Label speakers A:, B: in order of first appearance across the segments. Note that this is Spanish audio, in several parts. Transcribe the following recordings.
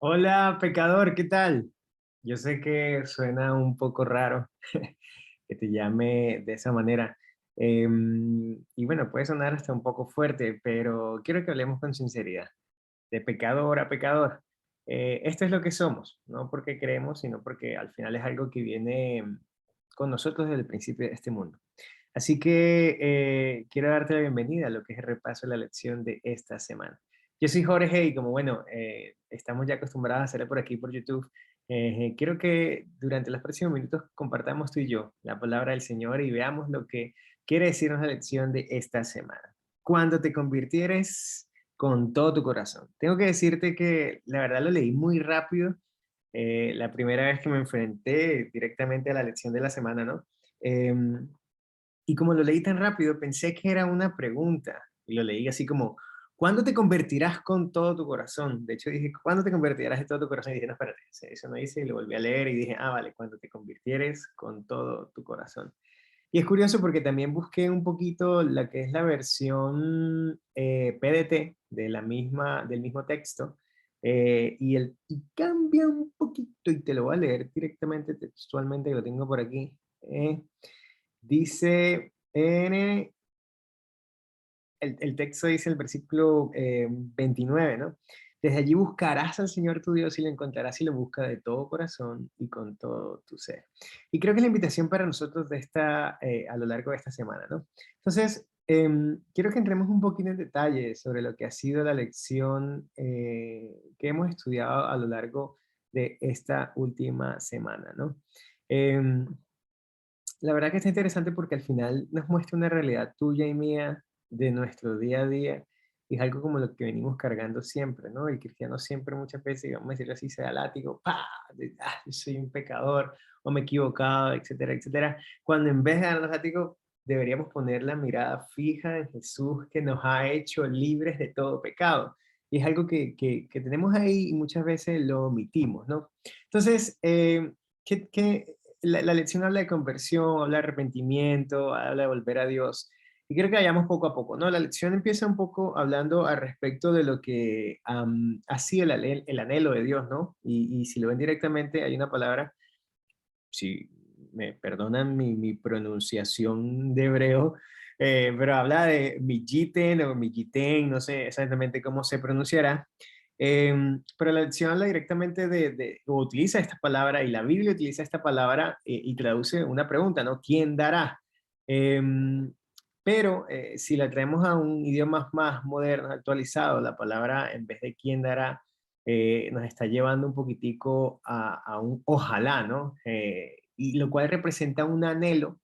A: Hola, pecador, ¿qué tal? Yo sé que suena un poco raro que te llame de esa manera. Y bueno, puede sonar hasta un poco fuerte, pero quiero que hablemos con sinceridad, de pecador a pecador. Esto es lo que somos, no porque creemos, sino porque al final es algo que viene con nosotros desde el principio de este mundo. Así que quiero darte la bienvenida a lo que es el repaso de la lección de esta semana. Yo soy Jorge y como bueno, estamos ya acostumbrados a hacerlo por aquí por YouTube, quiero que durante los próximos minutos compartamos tú y yo la palabra del Señor y veamos lo que quiere decirnos la lección de esta semana. Cuando te convirtieres con todo tu corazón. Tengo que decirte que la verdad lo leí muy rápido, la primera vez que me enfrenté directamente a la lección de la semana, ¿no? Em, y como lo leí tan rápido, pensé que era una pregunta. Y lo leí así como, ¿cuándo te convertirás con todo tu corazón? De hecho, dije, ¿cuándo te convertirás de todo tu corazón? Y dije, no, espérate, eso no dice. Y lo volví a leer y dije, ah, vale, cuando te convirtieres con todo tu corazón. Y es curioso porque también busqué un poquito la que es la versión PDT de del mismo texto. Y cambia un poquito, y te lo voy a leer directamente textualmente, que lo tengo por aquí. Dice el texto dice el versículo 29, ¿no? Desde allí buscarás al Señor tu Dios y lo encontrarás si lo buscas de todo corazón y con todo tu ser. Y creo que es la invitación para nosotros a lo largo de esta semana, ¿no? Entonces, quiero que entremos un poquito en detalle sobre lo que ha sido la lección que hemos estudiado a lo largo de esta última semana, ¿no? Em, la verdad que está interesante porque al final nos muestra una realidad tuya y mía de nuestro día a día, y es algo como lo que venimos cargando siempre, ¿no? El cristiano siempre muchas veces, vamos a decirlo así, se da látigo, ¡pah! Yo soy un pecador, o me he equivocado, etcétera, etcétera. Cuando en vez de darnos látigo, deberíamos poner la mirada fija en Jesús, que nos ha hecho libres de todo pecado. Y es algo que tenemos ahí y muchas veces lo omitimos, ¿no? Entonces, la lección habla de conversión, habla de arrepentimiento, habla de volver a Dios. Y creo que vayamos poco a poco, ¿no? La lección empieza un poco hablando al respecto de lo que ha sido el anhelo de Dios, ¿no? Y si lo ven directamente, hay una palabra, si me perdonan mi pronunciación de hebreo, pero habla de Mijiten o Mijiten, no sé exactamente cómo se pronunciará, pero la lección habla directamente o utiliza esta palabra, y la Biblia utiliza esta palabra y traduce una pregunta, ¿no? ¿Quién dará? Pero si la traemos a un idioma más moderno, actualizado, la palabra en vez de quién dará, nos está llevando un poquitico a un ojalá, ¿no? Y lo cual representa un anhelo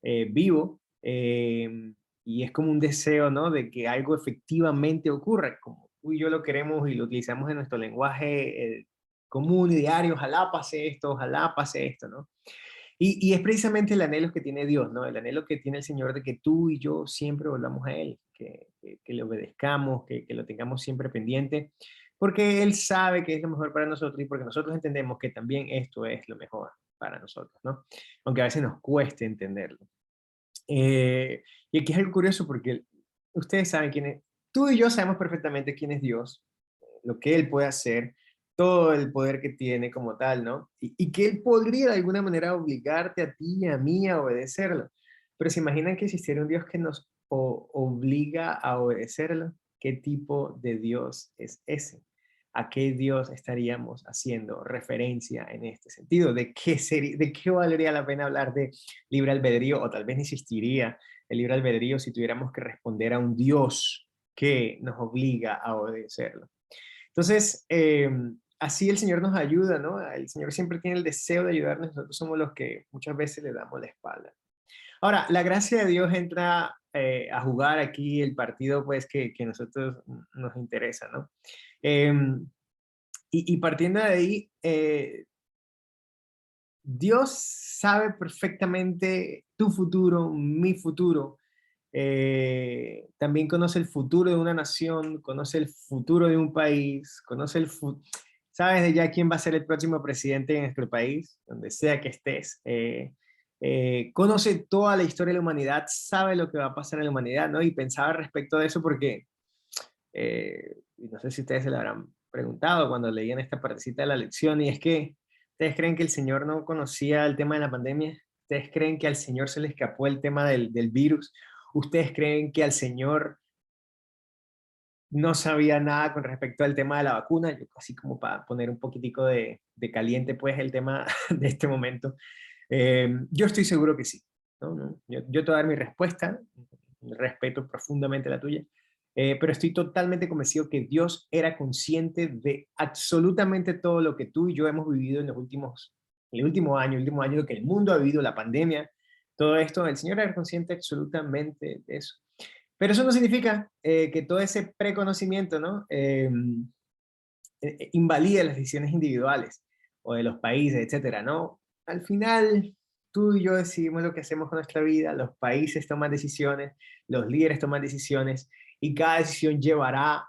A: vivo, y es como un deseo, ¿no? De que algo efectivamente ocurra, como tú y yo lo queremos y lo utilizamos en nuestro lenguaje común y diario, ojalá pase esto, ¿no? Y es precisamente el anhelo que tiene Dios, ¿no? El anhelo que tiene el Señor de que tú y yo siempre volvamos a Él, que le obedezcamos, que lo tengamos siempre pendiente, porque Él sabe que es lo mejor para nosotros y porque nosotros entendemos que también esto es lo mejor para nosotros, ¿no? Aunque a veces nos cueste entenderlo. Y aquí es algo curioso porque ustedes saben quién es, tú y yo sabemos perfectamente quién es Dios, lo que Él puede hacer, todo el poder que tiene como tal, ¿no? Y que Él podría de alguna manera obligarte a ti y a mí a obedecerlo. Pero se imaginan que existiera un Dios que nos obliga a obedecerlo. ¿Qué tipo de Dios es ese? ¿A qué Dios estaríamos haciendo referencia en este sentido? ¿De qué valería la pena hablar de libre albedrío? O tal vez ni existiría el libre albedrío si tuviéramos que responder a un Dios que nos obliga a obedecerlo. Entonces, así el Señor nos ayuda, ¿no? El Señor siempre tiene el deseo de ayudarnos, nosotros somos los que muchas veces le damos la espalda. Ahora, la gracia de Dios entra a jugar aquí el partido, pues, que nosotros nos interesa, ¿no? Em, y partiendo de ahí, Dios sabe perfectamente tu futuro, mi futuro. También conoce el futuro de una nación, conoce el futuro de un país, sabes de ya quién va a ser el próximo presidente de nuestro país, donde sea que estés. Conoce toda la historia de la humanidad, sabe lo que va a pasar en la humanidad, ¿no? Y pensaba respecto de eso porque, y no sé si ustedes se lo habrán preguntado cuando leían esta partecita de la lección, y es que ¿ustedes creen que el Señor no conocía el tema de la pandemia? ¿Ustedes creen que al Señor se le escapó el tema del virus? ¿Ustedes creen que al Señor no sabía nada con respecto al tema de la vacuna? Yo, así como para poner un poquitico de caliente, pues, el tema de este momento. Yo estoy seguro que sí. ¿No? ¿No? Yo te voy a dar mi respuesta, respeto profundamente la tuya, pero estoy totalmente convencido que Dios era consciente de absolutamente todo lo que tú y yo hemos vivido en el último año que el mundo ha vivido, la pandemia, todo esto. El Señor era consciente absolutamente de eso. Pero eso no significa que todo ese preconocimiento, ¿no? Invalide las decisiones individuales o de los países, etcétera, ¿no? Al final, tú y yo decidimos lo que hacemos con nuestra vida, los países toman decisiones, los líderes toman decisiones, y cada decisión llevará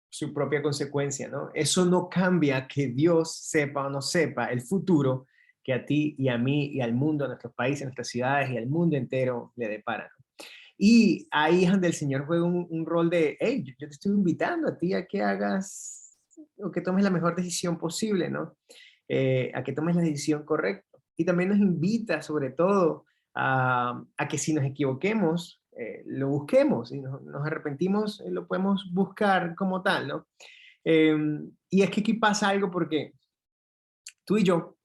A: su propia consecuencia, ¿no? Eso no cambia que Dios sepa o no sepa el futuro que a ti y a mí y al mundo, a nuestros países, a nuestras ciudades y al mundo entero le depara. Y ahí es donde el Señor juega un rol de, hey, yo te estoy invitando a ti a que hagas o que tomes la mejor decisión posible, ¿no? A que tomes la decisión correcta. Y también nos invita, sobre todo, a que si nos equivoquemos, lo busquemos. Y nos arrepentimos, lo podemos buscar como tal, ¿no? Eh, y es que aquí pasa algo porque tú y yo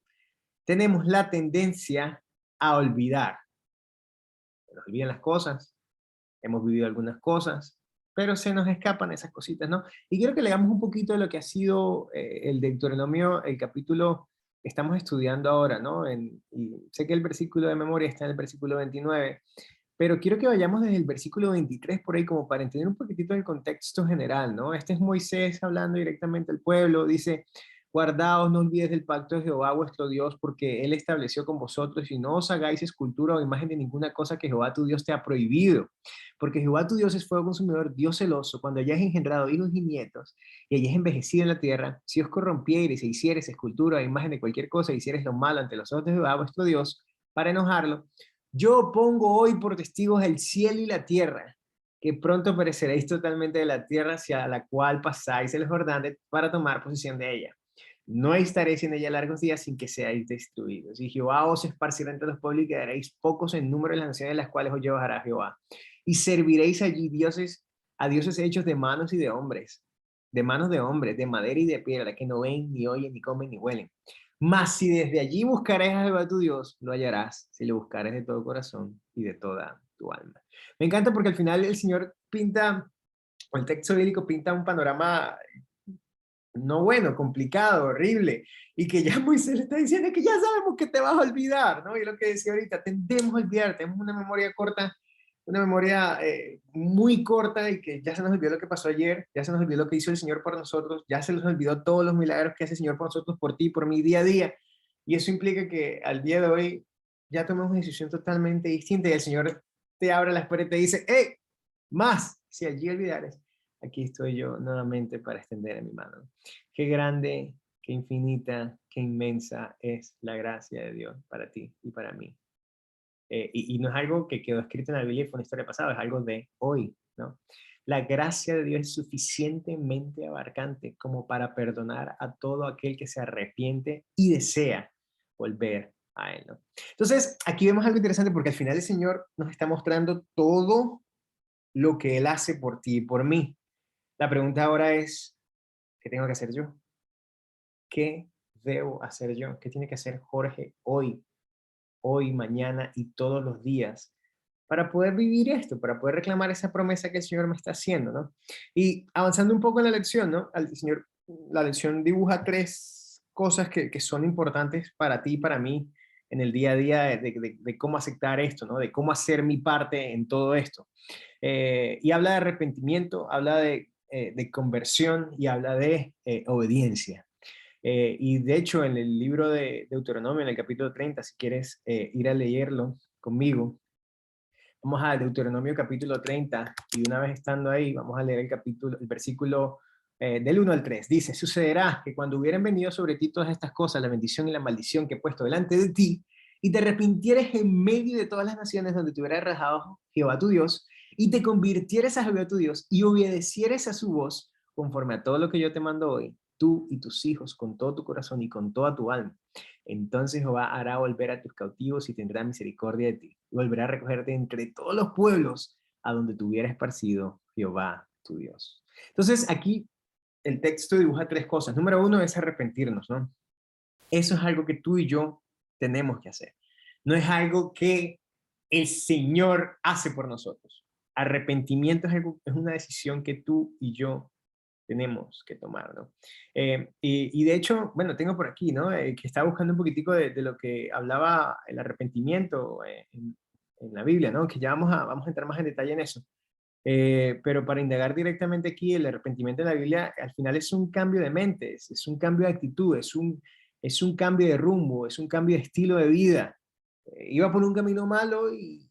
A: tenemos la tendencia a olvidar. Nos olvidan las cosas, hemos vivido algunas cosas, pero se nos escapan esas cositas, ¿no? Y quiero que leamos un poquito de lo que ha sido el Deuteronomio, el capítulo que estamos estudiando ahora, ¿no? Y sé que el versículo de memoria está en el versículo 29, pero quiero que vayamos desde el versículo 23 por ahí como para entender un poquitito el contexto general, ¿no? Este es Moisés hablando directamente al pueblo, dice: guardaos, no olvides del pacto de Jehová vuestro Dios, porque Él estableció con vosotros, y no os hagáis escultura o imagen de ninguna cosa que Jehová tu Dios te ha prohibido. Porque Jehová tu Dios es fuego consumidor, Dios celoso. Cuando hayáis engendrado hijos y nietos, y hayáis envejecido en la tierra, si os corrompiereis e hiciereis escultura o imagen de cualquier cosa, e hiciereis lo malo ante los ojos de Jehová vuestro Dios, para enojarlo, yo pongo hoy por testigos el cielo y la tierra, que pronto pereceréis totalmente de la tierra hacia la cual pasáis el Jordán para tomar posesión de ella. No estaréis en ella largos días sin que seáis destruidos. Y Jehová os esparcirá entre los pueblos y quedaréis pocos en número de las naciones, las cuales os llevará Jehová. Y serviréis allí a dioses hechos de manos y de hombres, de manos de hombres, de madera y de piedra, que no ven, ni oyen, ni comen, ni huelen. Mas si desde allí buscaréis a Jehová tu Dios, lo hallarás, si lo buscares de todo corazón y de toda tu alma. Me encanta porque al final el Señor pinta, o el texto bíblico pinta un panorama no bueno, complicado, horrible, y que ya Moisés le está diciendo que ya sabemos que te vas a olvidar, ¿no? Y lo que decía ahorita, tendemos a olvidar, tenemos una memoria corta, una memoria muy corta, y que ya se nos olvidó lo que pasó ayer, ya se nos olvidó lo que hizo el Señor por nosotros, ya se nos olvidó todos los milagros que hace el Señor por nosotros, por ti, por mi día a día, y eso implica que al día de hoy ya tomamos una decisión totalmente distinta, y el Señor te abre las puertas y te dice: ¡hey! Más, si allí olvidares, aquí estoy yo nuevamente para extender mi mano. Qué grande, qué infinita, qué inmensa es la gracia de Dios para ti y para mí. Y no es algo que quedó escrito en la Biblia y fue una historia pasada, es algo de hoy, ¿no? La gracia de Dios es suficientemente abarcante como para perdonar a todo aquel que se arrepiente y desea volver a Él, ¿no? Entonces, aquí vemos algo interesante porque al final el Señor nos está mostrando todo lo que Él hace por ti y por mí. La pregunta ahora es: ¿qué tengo que hacer yo? ¿Qué debo hacer yo? ¿Qué tiene que hacer Jorge hoy, mañana y todos los días para poder vivir esto, para poder reclamar esa promesa que el Señor me está haciendo, ¿no? Y avanzando un poco en la lección, ¿no? La lección dibuja tres cosas que son importantes para ti y para mí en el día a día de cómo aceptar esto, ¿no? De cómo hacer mi parte en todo esto. Y habla de arrepentimiento, habla de conversión y habla de obediencia. Y de hecho, en el libro de Deuteronomio, en el capítulo 30, si quieres ir a leerlo conmigo, vamos a Deuteronomio capítulo 30, y una vez estando ahí, vamos a leer el versículo del 1 al 3. Dice: sucederá que cuando hubieran venido sobre ti todas estas cosas, la bendición y la maldición que he puesto delante de ti, y te arrepintieres en medio de todas las naciones donde te hubiera arrojado Jehová tu Dios, y te convirtieres a Jehová tu Dios, y obedecieres a su voz, conforme a todo lo que yo te mando hoy, tú y tus hijos con todo tu corazón y con toda tu alma. Entonces Jehová hará volver a tus cautivos y tendrá misericordia de ti. Y volverá a recogerte entre todos los pueblos a donde te hubiera esparcido Jehová tu Dios. Entonces aquí el texto dibuja tres cosas. Número uno es arrepentirnos, ¿no? Eso es algo que tú y yo tenemos que hacer. No es algo que el Señor hace por nosotros. Arrepentimiento es una decisión que tú y yo tenemos que tomar, ¿no? Y de hecho, bueno, tengo por aquí, ¿no? Que estaba buscando un poquitico de lo que hablaba el arrepentimiento en la Biblia, ¿no? Que ya vamos a entrar más en detalle en eso. Pero para indagar directamente aquí, el arrepentimiento en la Biblia al final es un cambio de mente, es un cambio de actitud, es un cambio de rumbo, es un cambio de estilo de vida. Iba por un camino malo y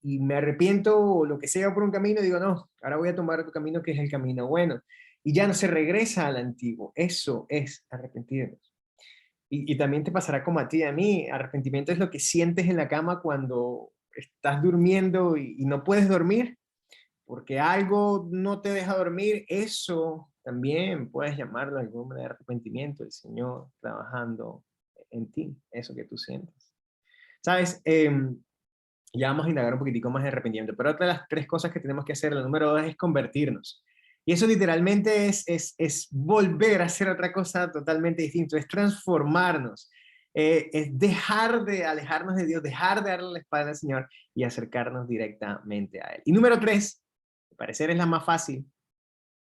A: me arrepiento o lo que sea por un camino y digo, no, ahora voy a tomar otro camino que es el camino bueno. Y ya no se regresa al antiguo. Eso es arrepentirnos. Y también te pasará como a ti y a mí. Arrepentimiento es lo que sientes en la cama cuando estás durmiendo y no puedes dormir porque algo no te deja dormir. Eso también puedes llamarlo de alguna manera arrepentimiento, el Señor trabajando en ti, eso que tú sientes. ¿Sabes? Ya vamos a indagar un poquitico más de arrepentimiento, pero otra de las tres cosas que tenemos que hacer, la número dos, es convertirnos. Y eso literalmente es volver a hacer otra cosa totalmente distinta, es transformarnos, es dejar de alejarnos de Dios, dejar de darle la espalda al Señor y acercarnos directamente a Él. Y número tres, al parecer es la más fácil,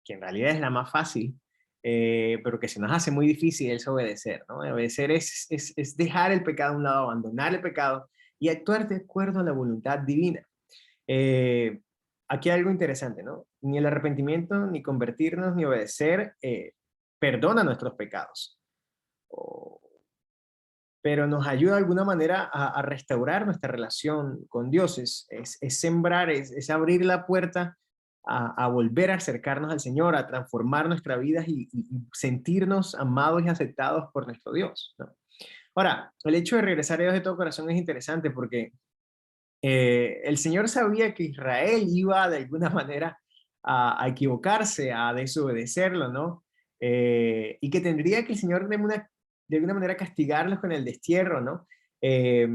A: que en realidad es la más fácil, pero que se nos hace muy difícil, es obedecer, ¿no? Obedecer es dejar el pecado a un lado, abandonar el pecado y actuar de acuerdo a la voluntad divina. Eh, Aquí hay algo interesante, ¿no? Ni el arrepentimiento, ni convertirnos, ni obedecer perdona nuestros pecados, o, pero nos ayuda de alguna manera a restaurar nuestra relación con Dios, es sembrar, es abrir la puerta a volver a acercarnos al Señor, a transformar nuestra vida y sentirnos amados y aceptados por nuestro Dios, ¿no? Ahora, el hecho de regresar a Dios de todo corazón es interesante porque el Señor sabía que Israel iba de alguna manera a equivocarse, a desobedecerlo, ¿no? Y que tendría que el Señor de alguna manera castigarlos con el destierro, ¿no? Eh,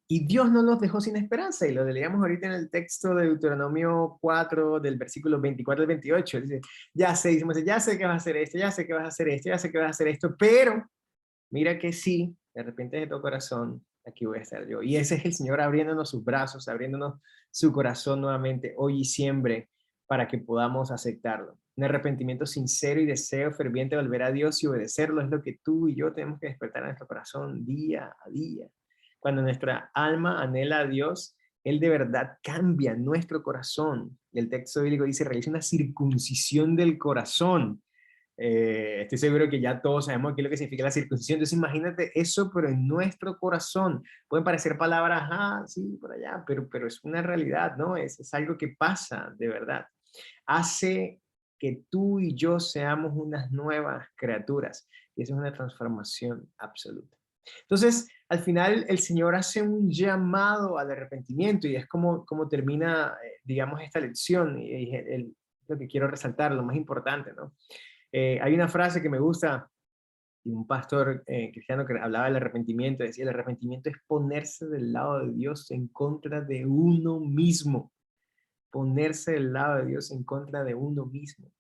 A: y Dios no los dejó sin esperanza, y lo leíamos ahorita en el texto de Deuteronomio 4, del versículo 24 al 28. Dice, dice, ya sé que vas a hacer esto, ya sé que vas a hacer esto, ya sé que vas a hacer esto, pero mira que sí, de repente de tu corazón, aquí voy a estar yo. Y ese es el Señor abriéndonos sus brazos, abriéndonos su corazón nuevamente, hoy y siempre, para que podamos aceptarlo. Un arrepentimiento sincero y deseo ferviente de volver a Dios y obedecerlo es lo que tú y yo tenemos que despertar en nuestro corazón día a día. Cuando nuestra alma anhela a Dios, Él de verdad cambia nuestro corazón. Y el texto bíblico dice, realiza una circuncisión del corazón. Estoy seguro que ya todos sabemos qué es lo que significa la circuncisión. Entonces imagínate eso, pero en nuestro corazón. Pueden parecer palabras, sí, por allá, pero es una realidad, ¿no? Es algo que pasa de verdad. Hace que tú y yo seamos unas nuevas criaturas. Y eso es una transformación absoluta. Entonces, al final, el Señor hace un llamado al arrepentimiento y es como termina, digamos, esta lección. Y lo que quiero resaltar, lo más importante, ¿no? Hay una frase que me gusta de un pastor cristiano que hablaba del arrepentimiento, decía, el arrepentimiento es ponerse del lado de Dios en contra de uno mismo, ponerse del lado de Dios en contra de uno mismo.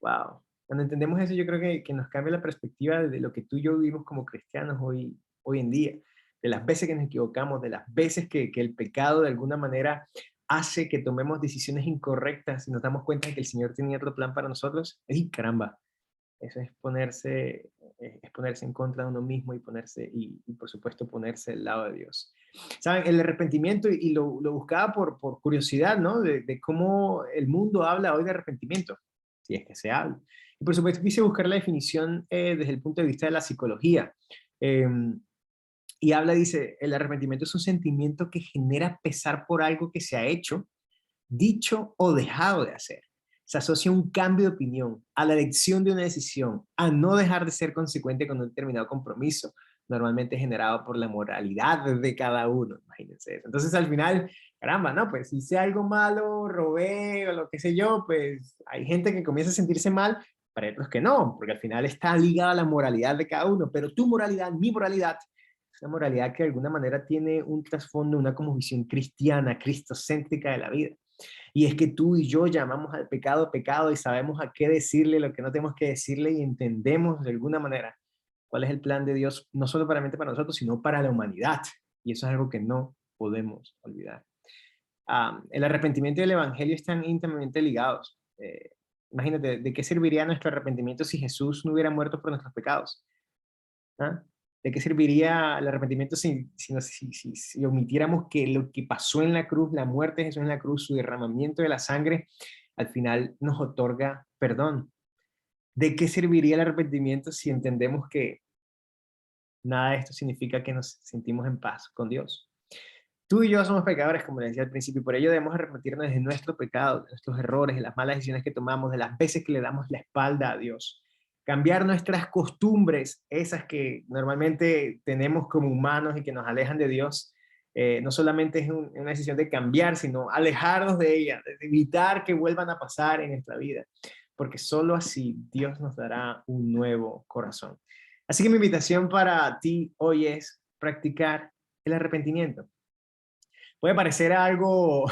A: Wow. Cuando entendemos eso, yo creo que nos cambia la perspectiva de lo que tú y yo vivimos como cristianos hoy en día, de las veces que nos equivocamos, de las veces que el pecado de alguna manera hace que tomemos decisiones incorrectas y nos damos cuenta de que el Señor tenía otro plan para nosotros. ¡Ay, caramba! Eso es ponerse en contra de uno mismo y ponerse, y por supuesto ponerse del lado de Dios. ¿Saben? El arrepentimiento, y lo buscaba por curiosidad, ¿no? De cómo el mundo habla hoy de arrepentimiento, si es que se habla. Y por supuesto quise buscar la definición desde el punto de vista de la psicología. Eh, y dice, el arrepentimiento es un sentimiento que genera pesar por algo que se ha hecho, dicho o dejado de hacer. Se asocia a un cambio de opinión, a la elección de una decisión, a no dejar de ser consecuente con un determinado compromiso, normalmente generado por la moralidad de cada uno, imagínense eso. Entonces al final, caramba, ¿no? Pues si hice algo malo, robé o lo que sé yo, pues hay gente que comienza a sentirse mal para otros que no, porque al final está ligada a la moralidad de cada uno, pero tu moralidad, mi moralidad, es una moralidad que de alguna manera tiene un trasfondo, una como visión cristiana, cristocéntrica de la vida. Y es que tú y yo llamamos al pecado pecado y sabemos a qué decirle, lo que no tenemos que decirle y entendemos de alguna manera cuál es el plan de Dios, no solamente para nosotros, sino para la humanidad. Y eso es algo que no podemos olvidar. El arrepentimiento y el evangelio están íntimamente ligados. Imagínate, ¿de qué serviría nuestro arrepentimiento si Jesús no hubiera muerto por nuestros pecados? ¿Ah? ¿De qué serviría el arrepentimiento si omitiéramos que lo que pasó en la cruz, la muerte de Jesús en la cruz, su derramamiento de la sangre, al final nos otorga perdón? ¿De qué serviría el arrepentimiento si entendemos que nada de esto significa que nos sentimos en paz con Dios? Tú y yo somos pecadores, como les decía al principio, y por ello debemos arrepentirnos de nuestros pecados, de nuestros errores, de las malas decisiones que tomamos, de las veces que le damos la espalda a Dios. Cambiar nuestras costumbres, esas que normalmente tenemos como humanos y que nos alejan de Dios, no solamente es una decisión de cambiar, sino alejarnos de ellas, de evitar que vuelvan a pasar en nuestra vida, porque solo así Dios nos dará un nuevo corazón. Así que mi invitación para ti hoy es practicar el arrepentimiento. Puede parecer algo,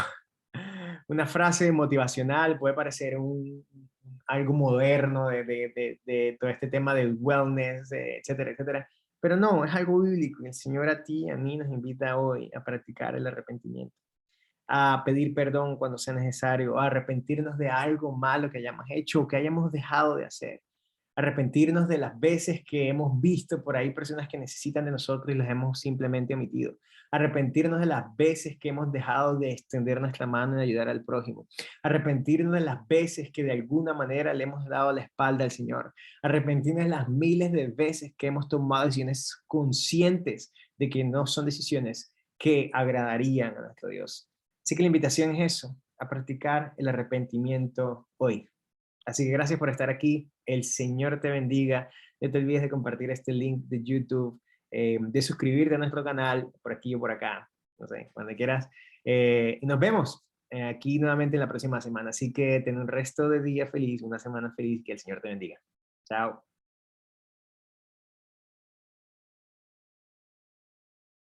A: una frase motivacional, puede parecer algo moderno de todo este tema del wellness, etcétera, etcétera. Pero no, es algo bíblico. El Señor a ti y a mí nos invita hoy a practicar el arrepentimiento, a pedir perdón cuando sea necesario, a arrepentirnos de algo malo que hayamos hecho o que hayamos dejado de hacer, arrepentirnos de las veces que hemos visto por ahí personas que necesitan de nosotros y las hemos simplemente omitido, arrepentirnos de las veces que hemos dejado de extender nuestra mano y ayudar al prójimo, arrepentirnos de las veces que de alguna manera le hemos dado la espalda al Señor, arrepentirnos de las miles de veces que hemos tomado decisiones conscientes de que no son decisiones que agradarían a nuestro Dios. Así que la invitación es eso, a practicar el arrepentimiento hoy. Así que gracias por estar aquí. El Señor te bendiga. No te olvides de compartir este link de YouTube, de suscribirte a nuestro canal, por aquí o por acá, no sé, cuando quieras. Y nos vemos aquí nuevamente en la próxima semana. Así que ten un resto de día feliz, una semana feliz, que el Señor te bendiga. Chao.